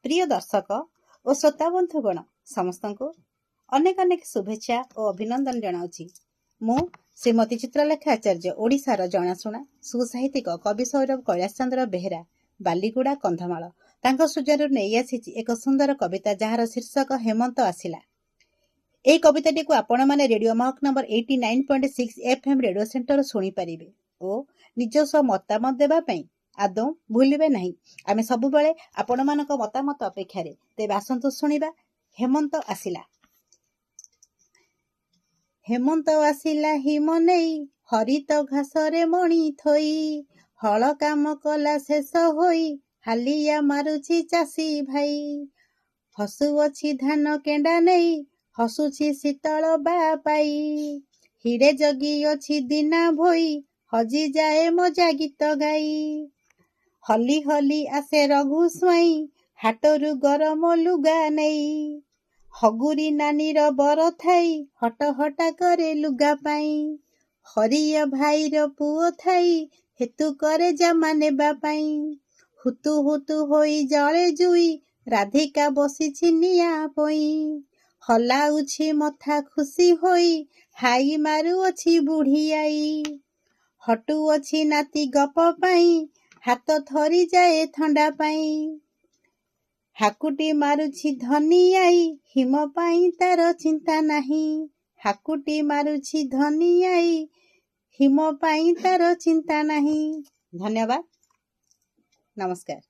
प्रिय दर्शक और श्रोता बंधुगण समस्त को अनेक अनेक शुभेच्छा और अभिनंदन जनाऊँगी। मु श्रीमती चित्रलेखा आचार्य ओडिशार जनाशुना सुसाहित्यिक कवि सौरभ कैलाश चंद्र बेहेरा बालीगुड़ा कंधमाल तांको सुजारू नहीं आसी एक सुंदर कविता जार शीर्षक हेमंत आसिला। यह कविताटी को आपण मैंने रेडियो महक नंबर 89.6 FM रेडियो सेंटर शुणी पारिबे और निजस्व मतामत देवाई आदौ भूलिबे नहीं। आमे सबुबले आपण मानक मतामत अपेक्षा तेबे आसंतु शुणिबा। हेमंत आसिला। हेमंत आसिला हिम नेई हरित घासरे मणि थोई हल काम कला शेष होई हालिया मारुछि चासी भाई हसुअछि धान केंडा नेई हसुछि शीतल बा पाई हिड़े जगी अछि दिना भोई हजी जाए मजा गीत गाई हली हली आसे रघु स्वाई हाटरू गरम लुगा नेई हगुरी नानीर बर थाई हट हटा करे लुगा पाई हरिया भाईर पुओ थाई हेतु करे जामा नेबा पाई हुतु हुतु होई जळे जुई राधिका बसिछि निया पई हलाउछि मथा खुशी होई हाई मारुअछि बुढ़ी आई हटुअछि नाती गप पाई हाथ थरी जाए थंडा पाई हाकुटी मारुछि धनी आई हिम पाई तार चिंता नहीं हाकुटी मारुछि धनी आई हिम पाई तार चिंता नहीं। धन्यवाद। नमस्कार।